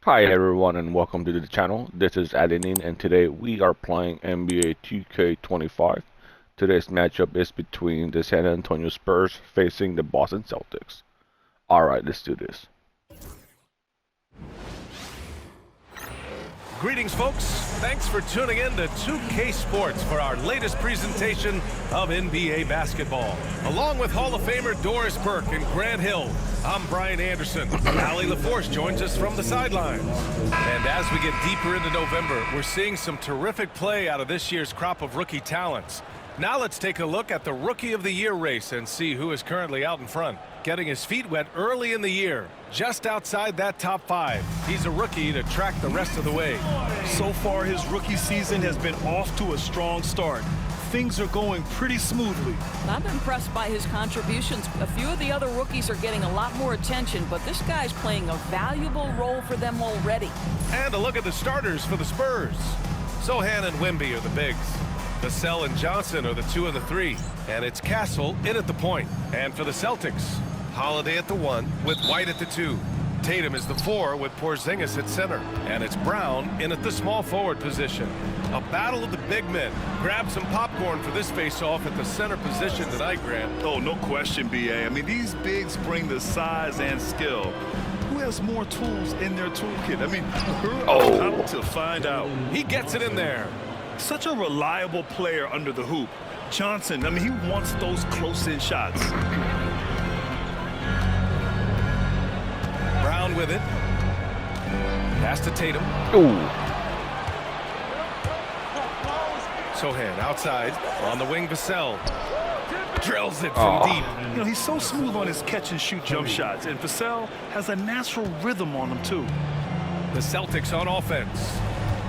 Hi everyone and welcome to the channel. This is Adenin and today we are playing NBA 2K25. Today's matchup is between the San Antonio Spurs facing the Boston Celtics. Alright, let's do this. Greetings, folks. Thanks for tuning in to 2K Sports for our latest presentation of NBA basketball. Along with Hall of Famer Doris Burke and Grant Hill, I'm Brian Anderson. Allie LaForce joins us from the sidelines. And as we get deeper into November, we're seeing some terrific play out of this year's crop of rookie talents. Now let's take a look at the Rookie of the Year race and see who is currently out in front. Getting his feet wet early in the year, just outside that top 5. He's a rookie to track the rest of the way. So far, his rookie season has been off to a strong start. Things are going pretty smoothly. I'm impressed by his contributions. A few of the other rookies are getting a lot more attention, but this guy's playing a valuable role for them already. And a look at the starters for the Spurs. Sohan and Wemby are the bigs. Vassell and Johnson are the 2 and the 3. And it's Castle in at the point. And for the Celtics, Holiday at the 1 with White at the 2. Tatum is the 4 with Porzingis at center. And it's Brown in at the small forward position. A battle of the big men. Grab some popcorn for this face-off at the center position tonight, Grant. Oh, no question, B.A. I mean, these bigs bring the size and skill. Who has more tools in their toolkit? I mean, we're about to find out. He gets it in there. Such a reliable player under the hoop. Johnson, I mean, he wants those close-in shots. Brown with it. Pass to Tatum. Ooh. Sohan outside. On the wing, Vassell. Drills it from deep. You know, he's so smooth on his catch-and-shoot jump shots, and Vassell has a natural rhythm on him, too. The Celtics on offense.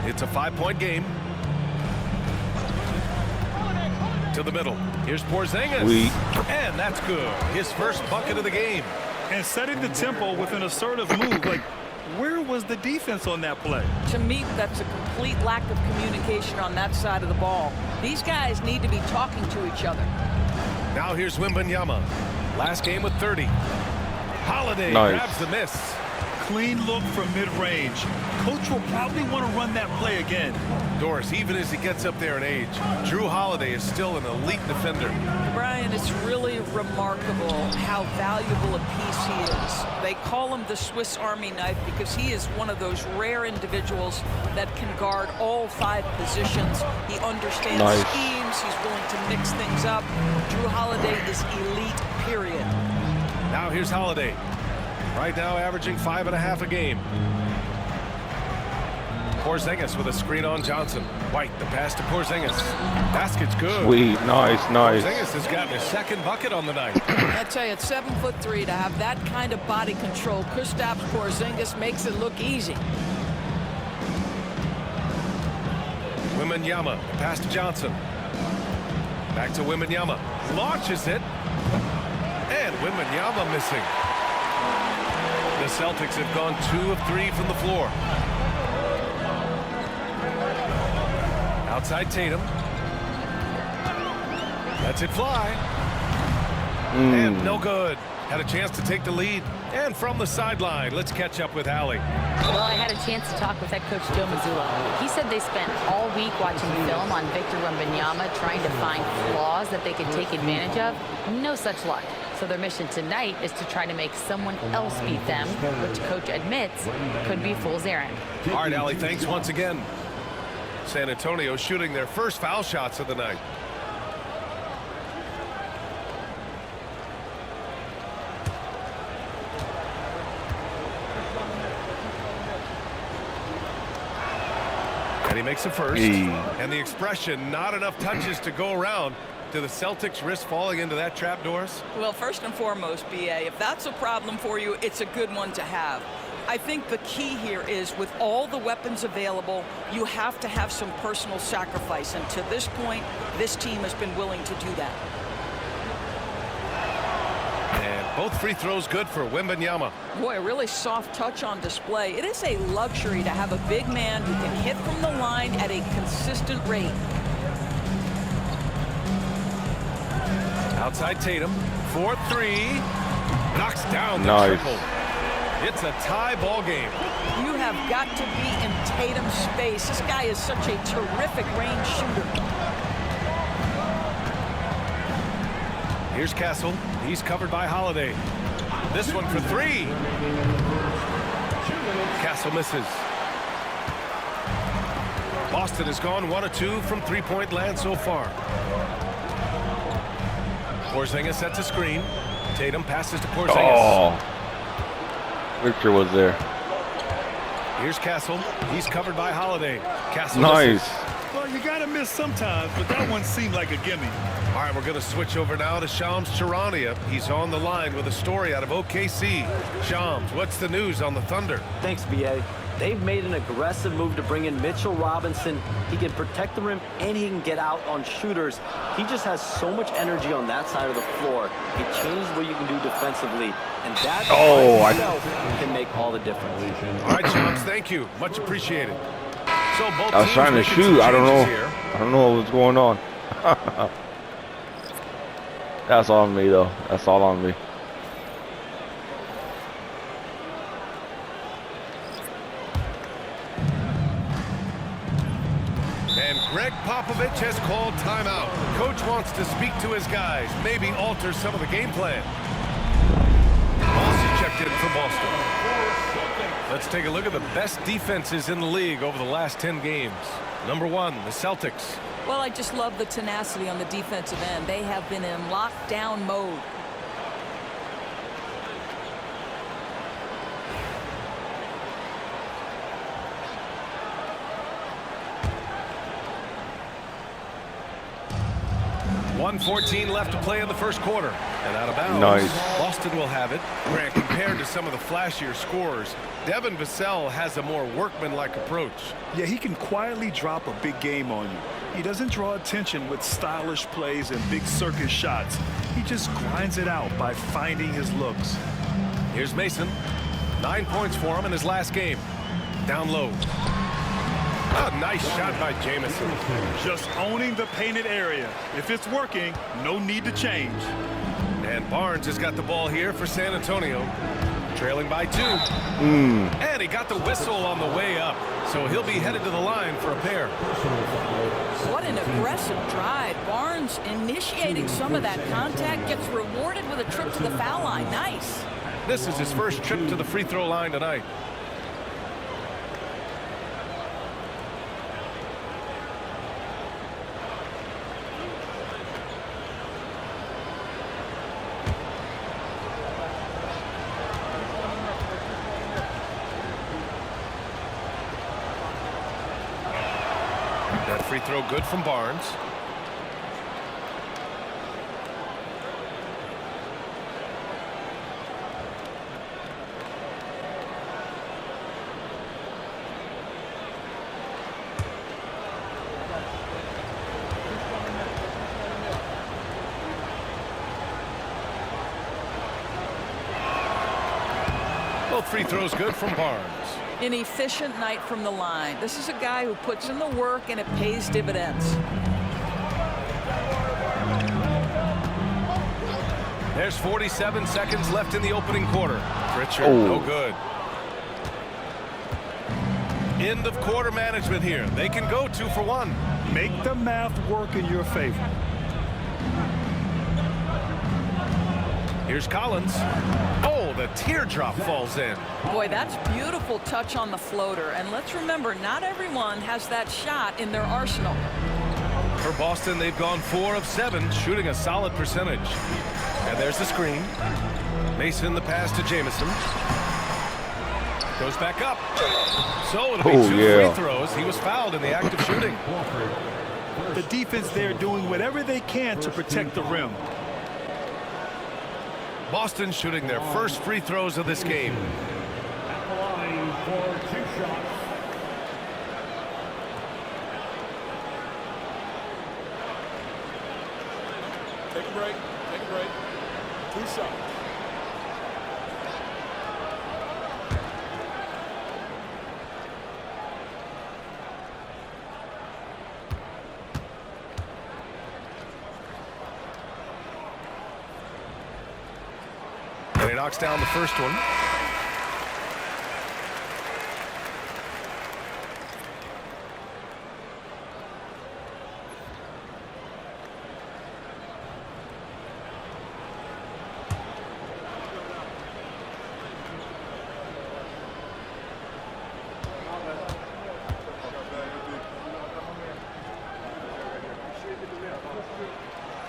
It's a 5-point game. To the middle. Here's Porzingis. And that's good. His first bucket of the game. And setting the tempo with an assertive move. Like, where was the defense on that play? To me, that's a complete lack of communication on that side of the ball. These guys need to be talking to each other. Now here's Wembanyama. Last game with 30. Holiday grabs the miss. Clean look from mid-range. Coach will probably want to run that play again. Doris, even as he gets up there in age, Drew Holiday is still an elite defender. Brian, it's really remarkable how valuable a piece he is. They call him the Swiss Army knife because he is one of those rare individuals that can guard all 5 positions. He understands schemes. He's willing to mix things up. Drew Holiday is elite, period. Now here's Holiday. Right now averaging 5.5 a game. Porzingis with a screen on Johnson. White, the pass to Porzingis. Basket's good. Sweet, nice. Porzingis has gotten his 2nd bucket on the night. I tell you, at 7'3", to have that kind of body control, Kristaps Porzingis makes it look easy. Wembanyama, pass to Johnson. Back to Wembanyama. Launches it. And Wembanyama missing. The Celtics have gone 2 of 3 from the floor. Outside Tatum. Lets it fly. And no good. Had a chance to take the lead. And from the sideline, let's catch up with Allie. Well, I had a chance to talk with head coach Joe Mazzulla. He said they spent all week watching film on Victor Wembanyama, trying to find flaws that they could take advantage of. No such luck. So their mission tonight is to try to make someone else beat them, which coach admits could be fool's errand. All right, Allie, thanks once again. San Antonio shooting their first foul shots of the night. And he makes a first. And the expression, not enough touches to go around. Do the Celtics risk falling into that trap, Doris? Well, first and foremost, B.A., if that's a problem for you, it's a good one to have. I think the key here is with all the weapons available, you have to have some personal sacrifice. And to this point, this team has been willing to do that. And both free throws good for Wembanyama. Boy, a really soft touch on display. It is a luxury to have a big man who can hit from the line at a consistent rate. Outside Tatum, 4-3, knocks down the triple. It's a tie ball game. You have got to be in Tatum's space. This guy is such a terrific range shooter. Here's Castle. He's covered by Holiday. This one for three. Castle misses. Boston has gone 1 of 2 from three-point land so far. Porzingis sets a screen. Tatum passes to Porzingis. Oh, Victor was there. Here's Castle. He's covered by Holiday. Castle Nice. misses. Well, you got to miss sometimes, but that one seemed like a gimme. All right, we're going to switch over now to Shams Charania. He's on the line with a story out of OKC. Shams, what's the news on the Thunder? Thanks, B.A. They've made an aggressive move to bring in Mitchell Robinson. He can protect the rim and he can get out on shooters. He just has so much energy on that side of the floor. It changes what you can do defensively. And that by itself can make all the difference. All right, Shams, thank you. Much appreciated. So both I was teams trying to making shoot. some I don't know. changes here. I don't know what's going on. That's on me, though. That's all on me. And Greg Popovich has called timeout. Coach wants to speak to his guys, maybe alter some of the game plan. Boston checked in for Boston. Let's take a look at the best defenses in the league over the last 10 games. Number 1, the Celtics. Well, I just love the tenacity on the defensive end. They have been in lockdown mode. .114 left to play in the first quarter. And out of bounds. Nice. Boston will have it. Grant, compared to some of the flashier scorers, Devin Vassell has a more workmanlike approach. Yeah, he can quietly drop a big game on you. He doesn't draw attention with stylish plays and big circus shots. He just grinds it out by finding his looks. Here's Mason. 9 points for him in his last game. Down low. A nice shot by Jamison. Just owning the painted area. If it's working, no need to change. And Barnes has got the ball here for San Antonio. Trailing by 2. And he got the whistle on the way up. So he'll be headed to the line for a pair. What an aggressive drive. Barnes initiating some of that contact, gets rewarded with a trip to the foul line. Nice. This is his first trip to the free throw line tonight. That free throw good from Barnes. Both free throws good from Barnes. An efficient night from the line. This is a guy who puts in the work and it pays dividends. There's 47 seconds left in the opening quarter. Pritchard, no good. End of quarter management here. They can go 2 for 1. Make the math work in your favor. Here's Collins. Oh, the teardrop falls in. Boy, that's beautiful touch on the floater. And let's remember, not everyone has that shot in their arsenal. For Boston, they've gone 4 of 7, shooting a solid percentage. And there's the screen. Mason the pass to Jamison. Goes back up. So it'll be 2 free throws. He was fouled in the act of shooting. The defense there doing whatever they can to protect the rim. Boston shooting their first free throws of this game. At the line for 2 shots. Take a break. Take a break. 2 shots. And he knocks down the first one.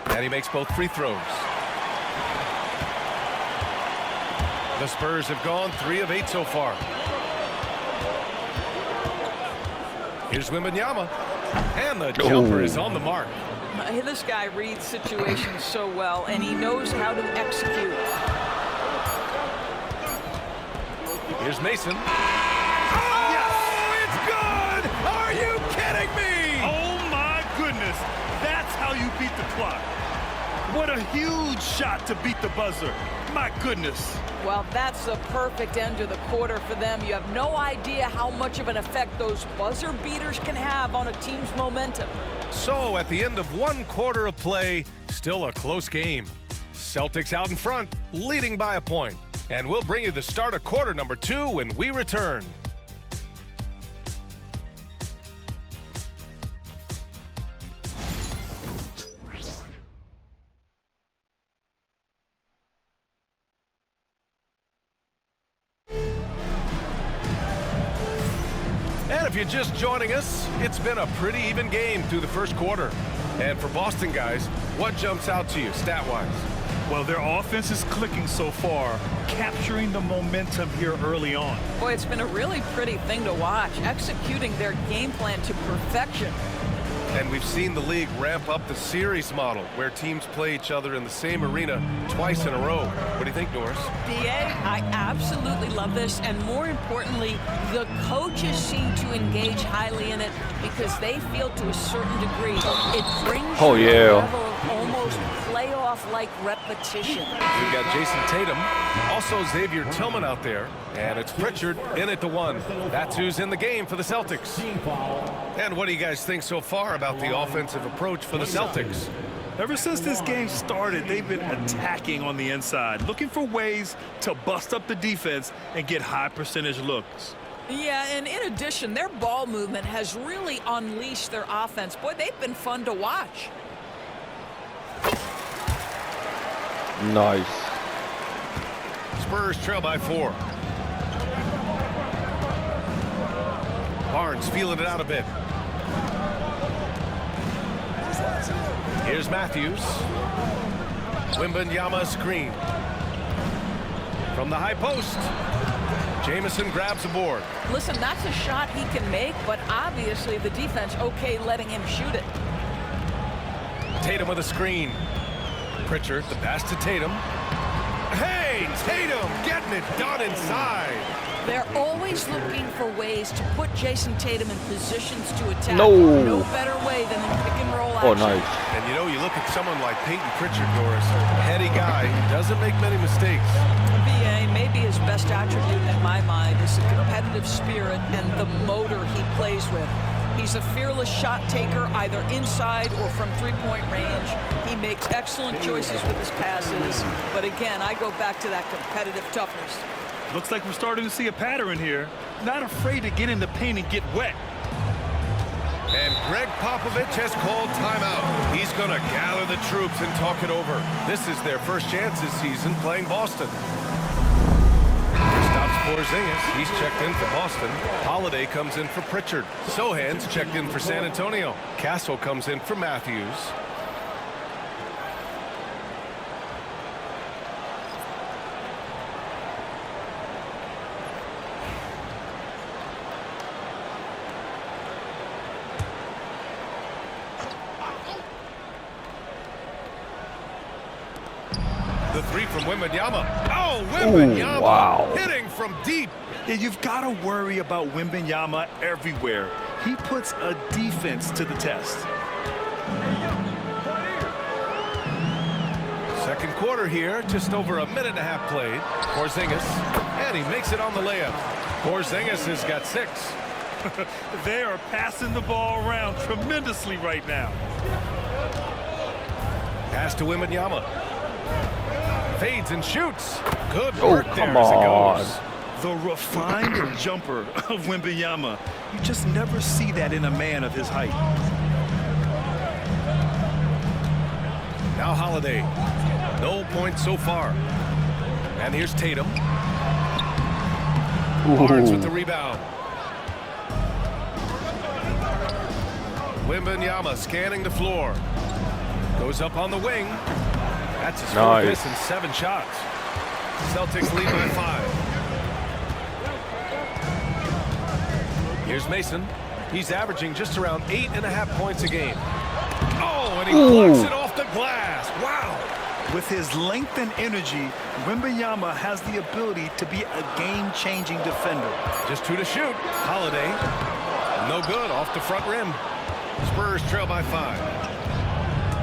And he makes both free throws. The Spurs have gone 3 of 8 so far. Here's Wembanyama. And the jumper is on the mark. This guy reads situations so well, and he knows how to execute. Here's Mason. Oh, it's good! Are you kidding me? Oh, my goodness. That's how you beat the clock. What a huge shot to beat the buzzer. My goodness. Well, that's the perfect end to the quarter for them. You have no idea how much of an effect those buzzer beaters can have on a team's momentum. So, at the end of 1 quarter of play, still a close game. Celtics out in front, leading by a point. And we'll bring you the start of quarter number 2 when we return. And if you're just joining us, it's been a pretty even game through the first quarter. And for Boston guys, what jumps out to you stat-wise? Well, their offense is clicking so far, capturing the momentum here early on. Boy, it's been a really pretty thing to watch, executing their game plan to perfection. And we've seen the league ramp up the series model, where teams play each other in the same arena twice in a row. What do you think, Doris? BA, I absolutely love this, and more importantly, the coaches seem to engage highly in it because they feel to a certain degree it brings you to a level of almost playoff-like repetition. We've got Jason Tatum, also Xavier Tillman out there, and it's Pritchard in at the 1. That's who's in the game for the Celtics. And what do you guys think so far about the offensive approach for the Celtics? Ever since this game started, they've been attacking on the inside, looking for ways to bust up the defense and get high percentage looks. Yeah, and in addition, their ball movement has really unleashed their offense. Boy, they've been fun to watch. Nice. Spurs trail by 4. Barnes feeling it out a bit. Here's Matthews. Wembanyama screen. From the high post. Jamison grabs a board. Listen, that's a shot he can make, but obviously the defense okay letting him shoot it. Tatum with a screen. Pritchard, the pass to Tatum. Hey, Tatum getting it done inside. They're always looking for ways to put Jason Tatum in positions to attack. No. No better way than in pick and roll action. Oh, nice. And you know, you look at someone like Peyton Pritchard, Doris, heady guy, doesn't make many mistakes. BA, maybe his best attribute in my mind is the competitive spirit and the motor he plays with. He's a fearless shot taker, either inside or from three-point range. He makes excellent choices with his passes. But again, I go back to that competitive toughness. Looks like we're starting to see a pattern here. Not afraid to get in the paint and get wet. And Greg Popovich has called timeout. He's going to gather the troops and talk it over. This is their first chance this season playing Boston. Porzingis, he's checked in for Boston. Holiday comes in for Pritchard. Sohan's checked in for San Antonio. Castle comes in for Matthews. The 3 from Wembanyama. Oh, Wembanyama. Ooh, wow. Hitting from deep. Yeah, you've got to worry about Wembanyama everywhere. He puts a defense to the test. Second quarter here, just over a minute and a half played. Porzingis, and he makes it on the layup. Porzingis has got 6. They are passing the ball around tremendously right now. Pass to Wembanyama. Fades and shoots. Good Oh, work there come as it on. goes. The refined jumper of Wembanyama. You just never see that in a man of his height. Now Holiday. No points so far. And here's Tatum. Barnes with the rebound. Wembanyama scanning the floor. Goes up on the wing. That's his Nice. fourth miss in 7 shots. Celtics lead by 5. Here's Mason. He's averaging just around 8.5 points a game. Oh, and he blocks it off the glass. Wow. With his length and energy, Wembanyama has the ability to be a game-changing defender. Just 2 to shoot. Holiday. No good. Off the front rim. Spurs trail by 5.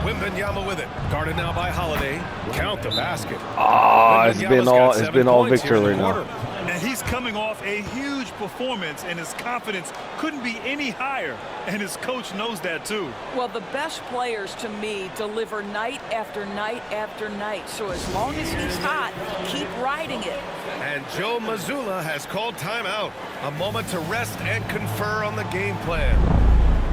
Wembanyama with it. Guarded now by Holiday. Count the basket. It's been all Victor right now. And he's coming off a huge performance, and his confidence couldn't be any higher. And his coach knows that too. Well, the best players to me deliver night after night after night. So as long as he's hot, keep riding it. And Joe Mazzulla has called timeout. A moment to rest and confer on the game plan.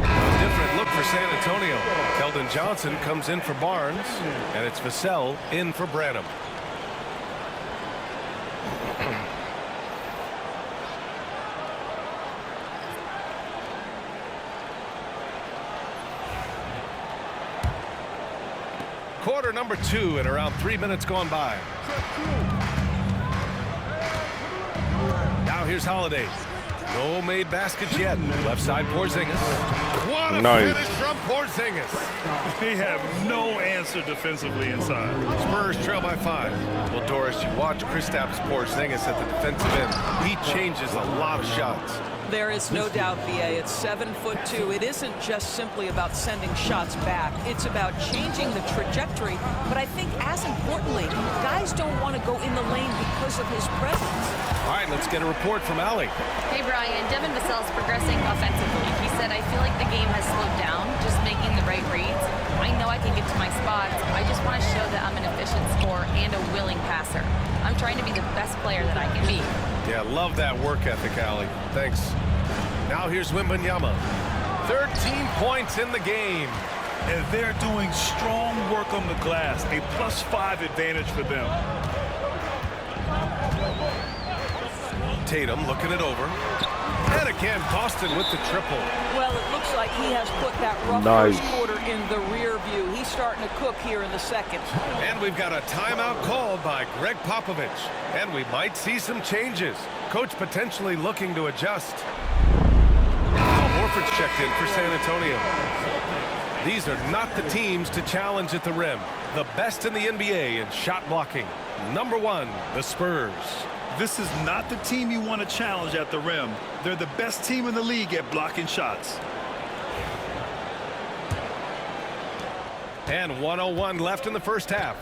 A different look for San Antonio. Keldon Johnson comes in for Barnes, and it's Vassell in for Branham. Quarter number 2 and around 3 minutes gone by. Now here's Holiday. No made baskets yet. Left side Porzingis. What a finish from Porzingis. They have no answer defensively inside. Spurs trail by 5. Well, Doris, you watch Kristaps Porzingis at the defensive end. He changes a lot of shots. There is no doubt, VA. It's 7'2". It isn't just simply about sending shots back. It's about changing the trajectory. But I think as importantly, guys don't want to go in the lane because of his presence. All right, let's get a report from Allie. Hey, Brian, Devin Vassell's progressing offensively. He said, I feel like the game has slowed down, just making the right reads. I know I can get to my spots. I just want to show that I'm an efficient scorer and a willing passer. I'm trying to be the best player that I can be. Yeah, love that work ethic, Allie. Thanks. Now here's Wembanyama. 13 points in the game. And they're doing strong work on the glass. A +5 advantage for them. Tatum looking it over. And again, Boston with the triple. Well, it looks like he has put that rough Nice. first quarter in the rear view. He's starting to cook here in the second. And we've got a timeout called by Greg Popovich. And we might see some changes. Coach potentially looking to adjust. Al Horford's checked in for San Antonio. These are not the teams to challenge at the rim. The best in the NBA in shot blocking. Number 1, the Spurs. This is not the team you want to challenge at the rim. They're the best team in the league at blocking shots. And 1:01 left in the first half.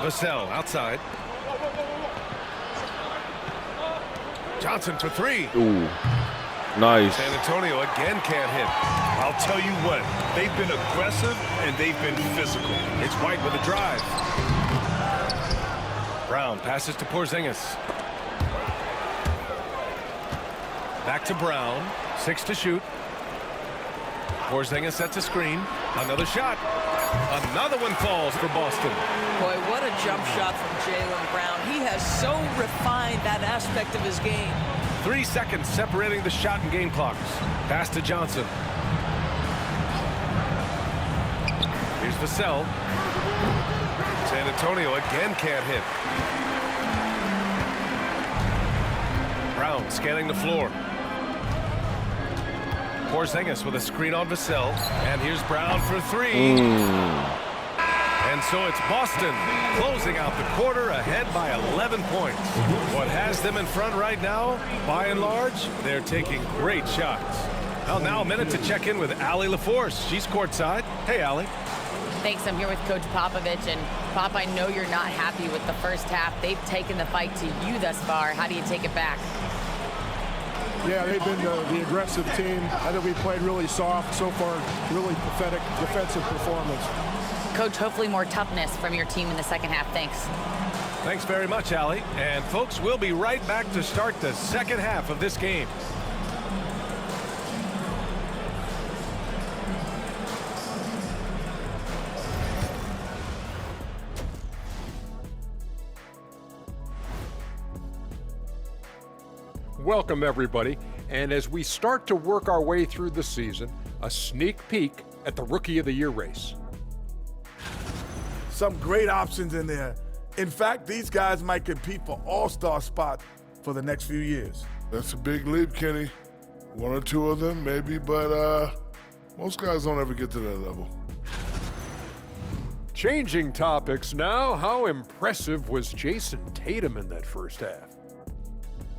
Vassell outside. Johnson for 3. Ooh, nice. San Antonio again can't hit. I'll tell you what, they've been aggressive and they've been physical. It's White with a drive. Brown passes to Porzingis. Back to Brown. 6 to shoot. Porzingis sets a screen. Another shot. Another one falls for Boston. Boy, what a jump shot from Jaylen Brown. He has so refined that aspect of his game. 3 seconds separating the shot and game clocks. Pass to Johnson. Here's Vassell. San Antonio again can't hit. Brown scanning the floor. Porzingis with a screen on Vassell. And here's Brown for 3. And so it's Boston closing out the quarter ahead by 11 points. What has them in front right now, by and large, they're taking great shots. Well, now a minute to check in with Allie LaForce. She's courtside. Hey, Allie. Thanks. I'm here with Coach Popovich. And, Pop, I know you're not happy with the first half. They've taken the fight to you thus far. How do you take it back? Yeah, they've been the aggressive team. I think we played really soft so far. Really pathetic defensive performance. Coach, hopefully more toughness from your team in the second half. Thanks. Thanks very much, Allie. And, folks, we'll be right back to start the second half of this game. Welcome, everybody. And as we start to work our way through the season, a sneak peek at the Rookie of the Year race. Some great options in there. In fact, these guys might compete for all-star spots for the next few years. That's a big leap, Kenny. One or two of them, maybe, but most guys don't ever get to that level. Changing topics now, how impressive was Jason Tatum in that first half?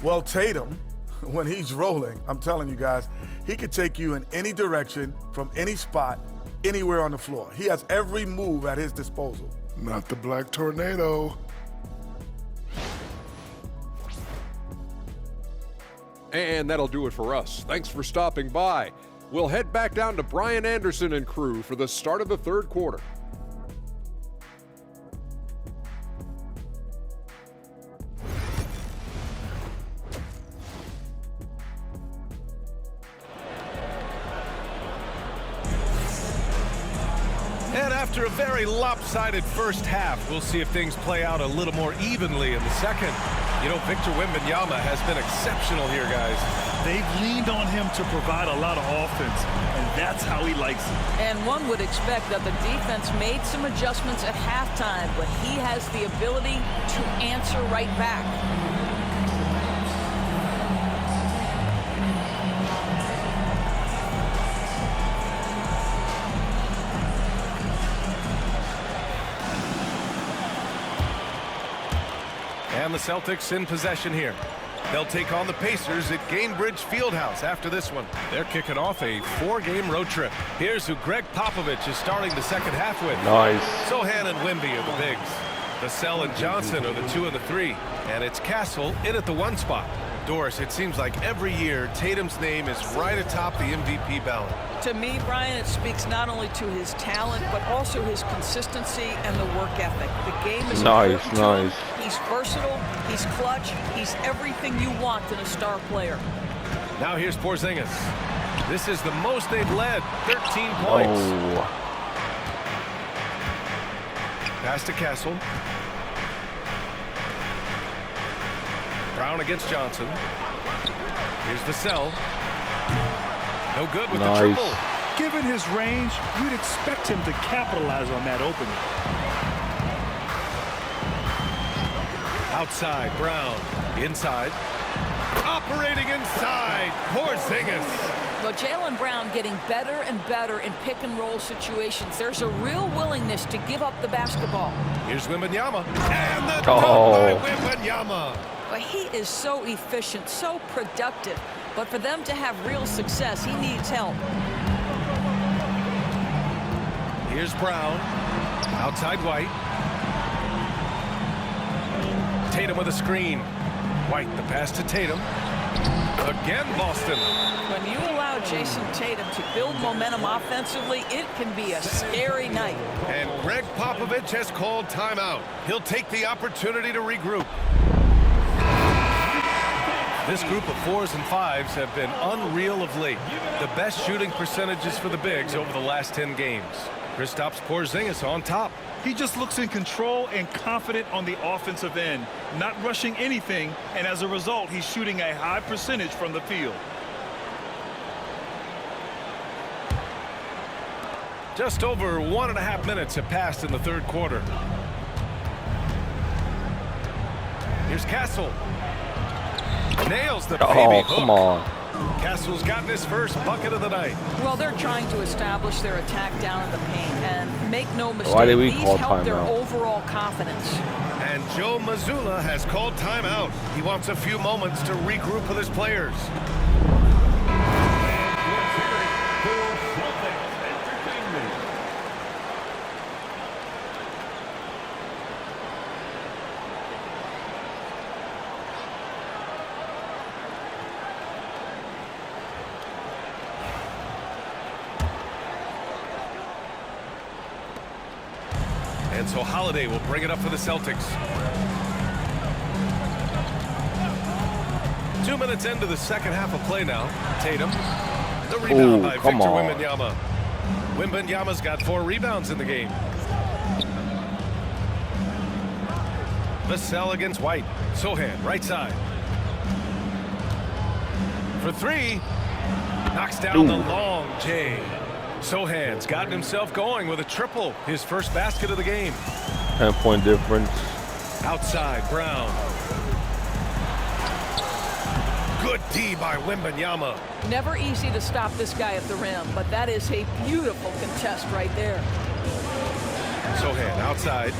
Well, Tatum, when he's rolling, I'm telling you guys, he could take you in any direction, from any spot, anywhere on the floor. He has every move at his disposal. Not the Black Tornado. And that'll do it for us. Thanks for stopping by. We'll head back down to Brian Anderson and crew for the start of the third quarter. And after a very lopsided first half, we'll see if things play out a little more evenly in the second. You know, Victor Wembanyama has been exceptional here, guys. They've leaned on him to provide a lot of offense, and that's how he likes it. And one would expect that the defense made some adjustments at halftime, but he has the ability to answer right back. And the Celtics in possession here. They'll take on the Pacers at Gainbridge Fieldhouse after this one. They're kicking off a 4-game road trip. Here's who Greg Popovich is starting the second half with. Nice. Sohan and Wemby are the bigs. Vassell and Johnson are the 2 and the 3. And it's Castle in at the 1 spot. Doris, it seems like every year Tatum's name is right atop the MVP ballot. To me, Brian, it speaks not only to his talent, but also his consistency and the work ethic. The game is Nice. He's versatile, he's clutch, he's everything you want in a star player. Now here's Porzingis. This is the most they've led, 13 points. Oh. Pass to Castle. Brown against Johnson. Here's Vassell. No good with the triple. Given his range, you'd expect him to capitalize on that opening. Outside, Brown. Inside. Operating inside. Porzingis. Well, Jaylen Brown getting better and better in pick-and-roll situations. There's a real willingness to give up the basketball. Here's Wembanyama. And the dunk by Wembanyama. But he is so efficient, so productive. But for them to have real success, he needs help. Here's Brown. Outside White. Tatum with a screen. White, the pass to Tatum. Again, Boston. When you allow Jason Tatum to build momentum offensively, it can be a scary night. And Greg Popovich has called timeout. He'll take the opportunity to regroup. This group of 4s and 5s have been unreal of late. The best shooting percentages for the bigs over the last 10 games. Kristaps Porzingis on top. He just looks in control and confident on the offensive end, not rushing anything, and as a result, he's shooting a high percentage from the field. Just over 1.5 minutes have passed in the third quarter. Here's Castle. Nails the baby hook. Come on. Castle's gotten his first bucket of the night. Well, they're trying to establish their attack down in the paint, and make no mistake, Why did we these call help their timeout? overall confidence. And Joe Mazzulla has called timeout. He wants a few moments to regroup with his players. And so Holiday will bring it up for the Celtics. 2 minutes into the second half of play now. Tatum. The rebound by Victor Wembanyama. Wembanyama's got 4 rebounds in the game. Vassell against White. Sohan, right side. For 3. Knocks down the long J. Sohan's gotten himself going with a triple, his first basket of the game. 10-point difference. Outside, Brown. Good D by Wembanyama. Never easy to stop this guy at the rim, but that is a beautiful contest right there. Sohan outside.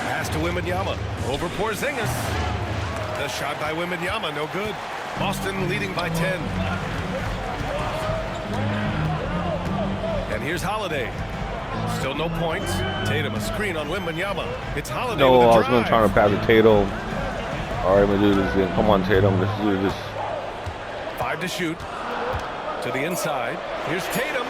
Pass to Wembanyama. Over Porzingis. The shot by Wembanyama, no good. Boston leading by 10. And here's Holiday. Still no points. Tatum a screen on Wembanyama. It's Holiday No, with a I was drive. going to try to pass to Tatum. All right, I'm going to do this again. Come on, Tatum. Let's do this. 5 to shoot. To the inside. Here's Tatum.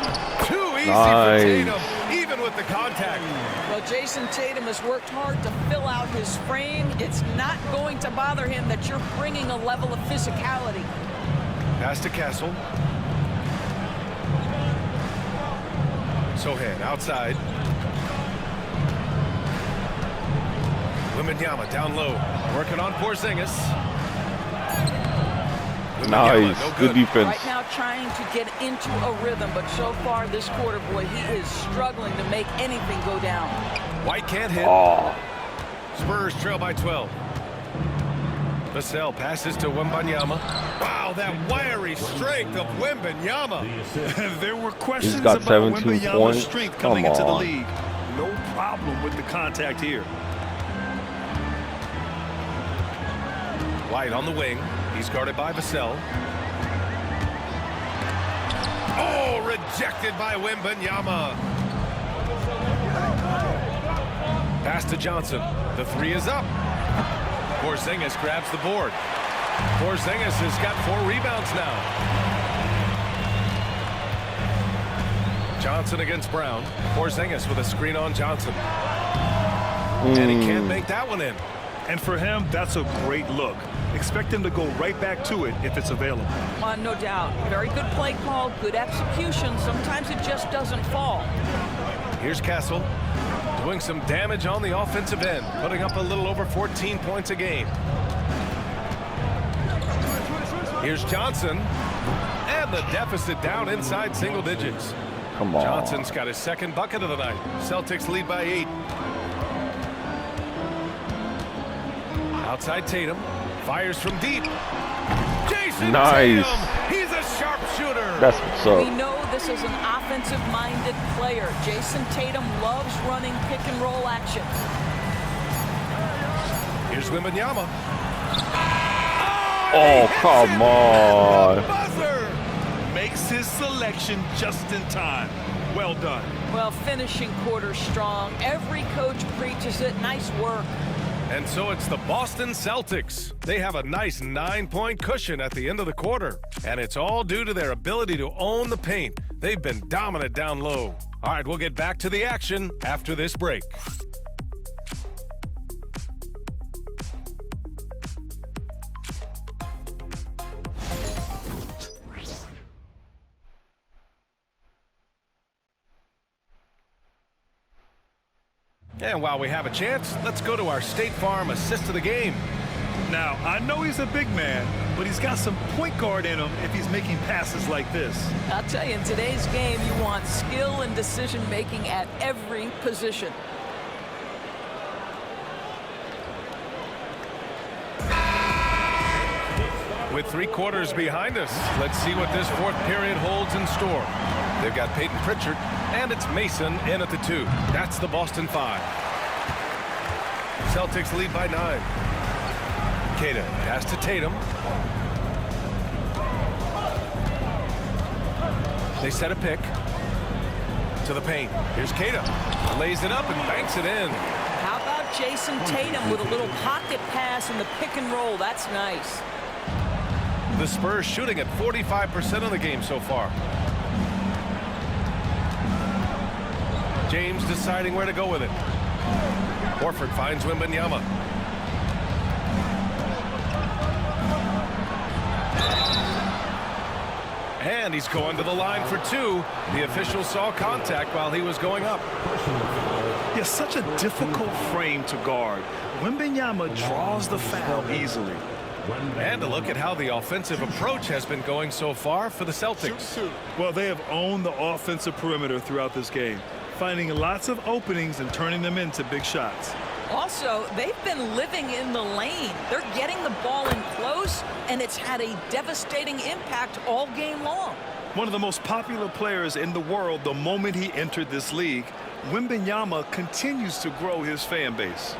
Too easy Nice. for Tatum, even with the contact. Well, Jason Tatum has worked hard to fill out his frame. It's not going to bother him that you're bringing a level of physicality. Pass to Castle. Sohan outside. Wembanyama down low. Working on Porzingis. Wembanyama, Nice. no Good defense. Right now trying to get into a rhythm, but so far this quarter, boy, he is struggling to make anything go down. White can't hit. Oh, Spurs trail by 12. Vassell passes to Wembanyama. Wow, that wiry strength of Wembanyama. There were questions he's got about 17 Wembanyama's points. strength Come coming into the on. league. No problem with the contact here. White on the wing. He's guarded by Vassell. Oh, rejected by Wembanyama. Pass to Johnson. The three is up. Porzingis grabs the board. Porzingis has got 4 rebounds now. Johnson against Brown. Porzingis with a screen on Johnson. And he can't make that one in. And for him, that's a great look. Expect him to go right back to it if it's available. No doubt. Very good play call, good execution. Sometimes it just doesn't fall. Here's Castle doing some damage on the offensive end, putting up a little over 14 points a game. Here's Johnson, and the deficit down inside single digits. come on. Johnson's got his second bucket of the night. Celtics lead by 8. Outside Tatum, fires from deep. Jason Nice. Tatum, he's a sharpshooter. That's what's We up. know this is an offensive-minded player. Jason Tatum loves running pick-and-roll action. Here's Wembanyama. Oh, come on. Buzzer. Makes his selection just in time. Well done. Well, finishing quarter strong. Every coach preaches it. Nice work. And so it's the Boston Celtics. They have a nice 9-point cushion at the end of the quarter. And it's all due to their ability to own the paint. They've been dominant down low. All right, we'll get back to the action after this break. And while we have a chance, let's go to our State Farm assist of the game. Now, I know he's a big man, but he's got some point guard in him if he's making passes like this. I'll tell you, in today's game, you want skill and decision-making at every position. With 3 quarters behind us, let's see what this 4th period holds in store. They've got Peyton Pritchard, and it's Mason in at the 2. That's the Boston 5. Celtics lead by 9. Kata pass to Tatum. They set a pick to the paint. Here's Kata. Lays it up and banks it in. How about Jason Tatum with a little pocket pass in the pick and roll? That's nice. The Spurs shooting at 45% of the game so far. James deciding where to go with it. Horford finds Wembanyama. And he's going to the line for 2. The official saw contact while he was going up. Yeah, such a difficult frame to guard. Wembanyama draws the foul easily. And a look at how the offensive approach has been going so far for the Celtics. Well, they have owned the offensive perimeter throughout this game, finding lots of openings and turning them into big shots. Also, they've been living in the lane. They're getting the ball in close, and it's had a devastating impact all game long. One of the most popular players in the world the moment he entered this league, Wembanyama continues to grow his fan base.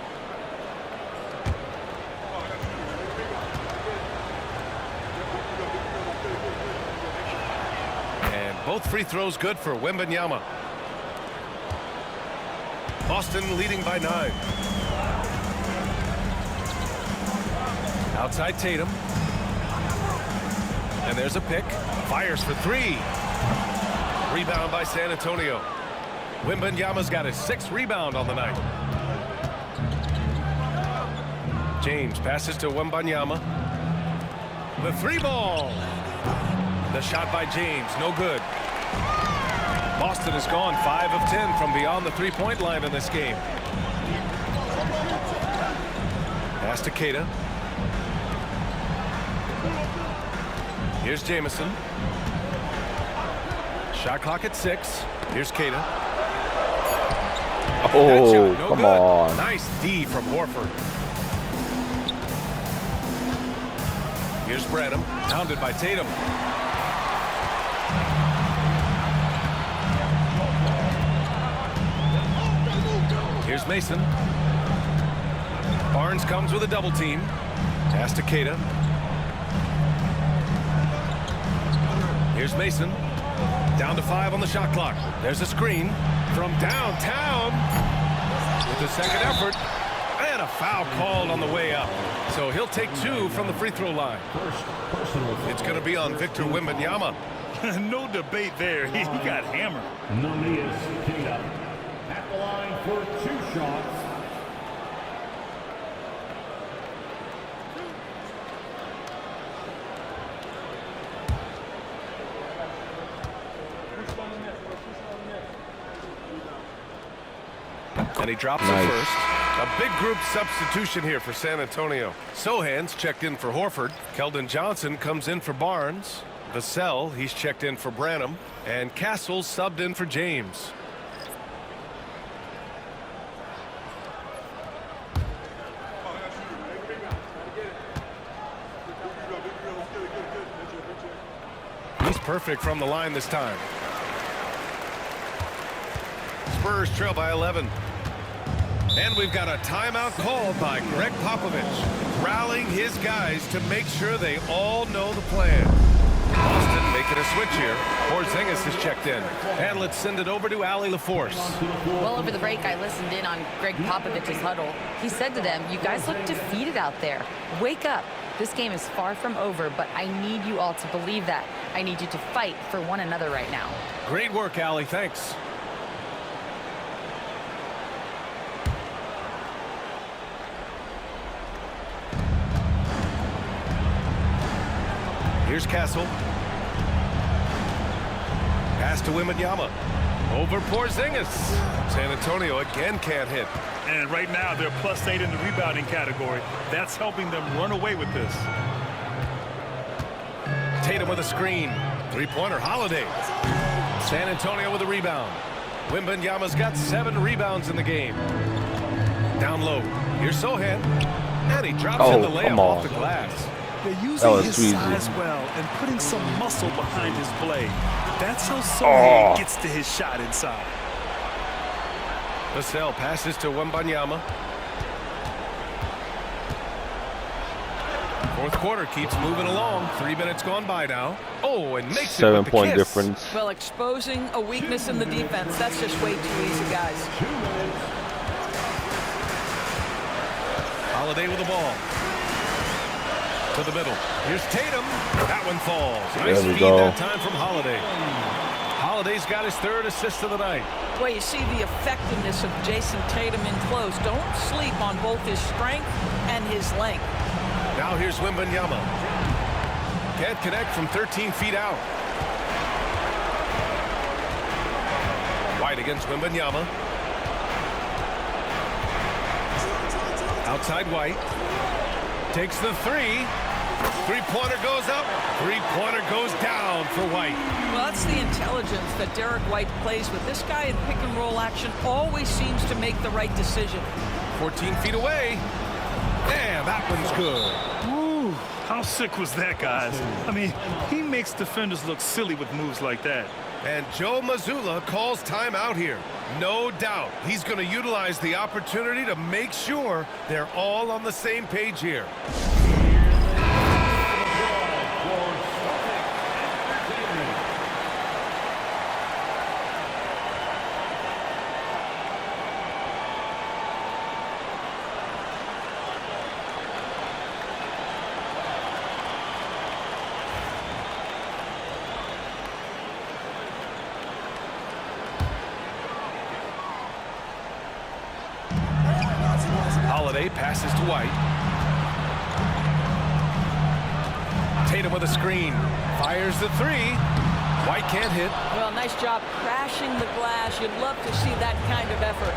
And both free throws good for Wembanyama. Boston leading by 9. Outside Tatum. And there's a pick. Fires for 3. Rebound by San Antonio. Wembanyama's got his 6th rebound on the night. James passes to Wembanyama. The 3-ball. The shot by James, no good. Boston has gone 5 of 10 from beyond the 3-point line in this game. Pass to Keita. Here's Jamison. Shot clock at 6. Here's Keita. Oh, No come good. on. Nice D from Horford. Here's Branham, pounded by Tatum. Here's Mason. Barnes comes with a double team. Pass to Keita. Here's Mason. Down to 5 on the shot clock. There's a screen from downtown with the second effort. And a foul called on the way up. So he'll take 2 from the free throw line. It's going to be on Victor Wembanyama. No debate there. He got hammered. Namias Keita at the line for 2 shots. And he drops it first. A big group substitution here for San Antonio. Sohan's checked in for Horford. Keldon Johnson comes in for Barnes. Vassell, he's checked in for Branham. And Castle's subbed in for James. He's perfect from the line this time. Spurs trail by 11. And we've got a timeout called by Greg Popovich, rallying his guys to make sure they all know the plan. Boston making a switch here. Porzingis is checked in. And let's send it over to Allie LaForce. Well, over the break, I listened in on Greg Popovich's huddle. He said to them, you guys look defeated out there. Wake up. This game is far from over, but I need you all to believe that. I need you to fight for one another right now. Great work, Allie. Thanks. Here's Castle. Pass to Wembanyama. Over Porzingis. San Antonio again can't hit. And right now they're +8 in the rebounding category. That's helping them run away with this. Tatum with a screen. 3-pointer Holiday. San Antonio with a rebound. Wembanyama's got 7 rebounds in the game. Down low. Here's Sohan. And he drops in the layup off the glass. They're using his size well and putting some muscle behind his blade. That's how Sohan gets to his shot inside. Vassell passes to Wembanyama. Fourth quarter keeps moving along. 3 minutes gone by now. Oh, and makes it with the 7-point kiss. difference. Well, exposing a weakness in the defense, that's just way too easy, guys. Holiday with the ball. To the middle. Here's Tatum. That one falls. Nice feed that time from Holiday. Holiday's got his 3rd assist of the night. Well, you see the effectiveness of Jason Tatum in close. Don't sleep on both his strength and his length. Now here's Wembanyama. Can't connect from 13 feet out. White against Wembanyama. Outside White. Takes the 3. Three-pointer goes up. Three-pointer goes down for White. Well, that's the intelligence that Derek White plays with. This guy in pick-and-roll action always seems to make the right decision. 14 feet away. And that one's good. Ooh, how sick was that, guys? I mean, he makes defenders look silly with moves like that. And Joe Mazzulla calls timeout here. No doubt he's going to utilize the opportunity to make sure they're all on the same page here. Holiday passes to White. Tatum with a screen. Fires the three. White can't hit. Well, nice job crashing the glass. You'd love to see that kind of effort.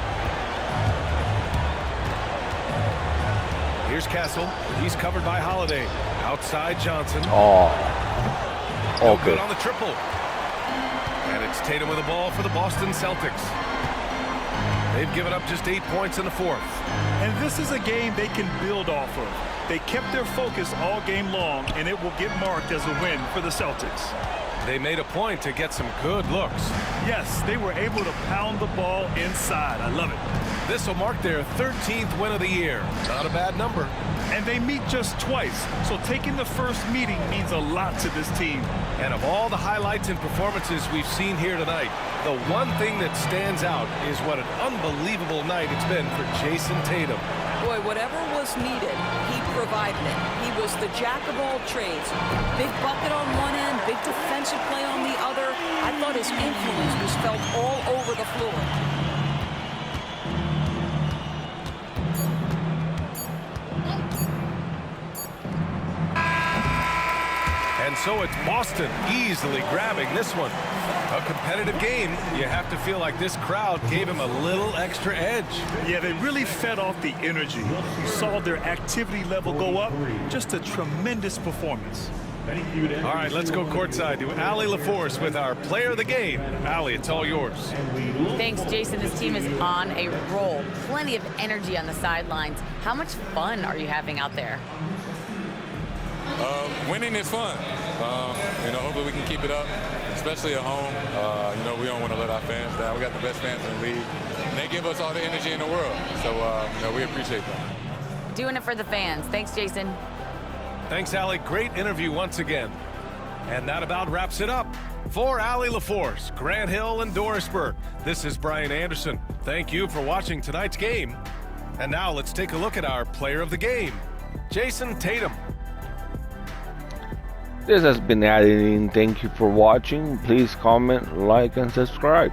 Here's Castle. He's covered by Holiday. Outside Johnson. Oh. No Okay. good on the triple. And it's Tatum with the ball for the Boston Celtics. They've given up just 8 points in the fourth. And this is a game they can build off of. They kept their focus all game long, and it will get marked as a win for the Celtics. They made a point to get some good looks. Yes, they were able to pound the ball inside. I love it. This will mark their 13th win of the year. Not a bad number. And they meet just twice, so taking the first meeting means a lot to this team. And of all the highlights and performances we've seen here tonight, the one thing that stands out is what an unbelievable night it's been for Jason Tatum. Boy, whatever was needed, he provided it. He was the jack of all trades. Big bucket on one end, big defensive play on the other. I thought his influence was felt all over the floor. And so it's Boston easily grabbing this one. A competitive game. You have to feel like this crowd gave him a little extra edge. Yeah, they really fed off the energy. You saw their activity level go up. Just a tremendous performance. All right, let's go courtside to Allie LaForce with our player of the game. Allie, it's all yours. Thanks, Jason. This team is on a roll. Plenty of energy on the sidelines. How much fun are you having out there? Winning is fun. Hopefully we can keep it up, especially at home. We don't want to let our fans down. We got the best fans in the league, and they give us all the energy in the world. So, we appreciate that. Doing it for the fans. Thanks, Jason. Thanks, Allie. Great interview once again. And that about wraps it up. For Allie LaForce, Grant Hill, and Doris Burke, this is Brian Anderson. Thank you for watching tonight's game. And now let's take a look at our player of the game, Jason Tatum. This has been Adeline. Thank you for watching. Please comment, like, and subscribe.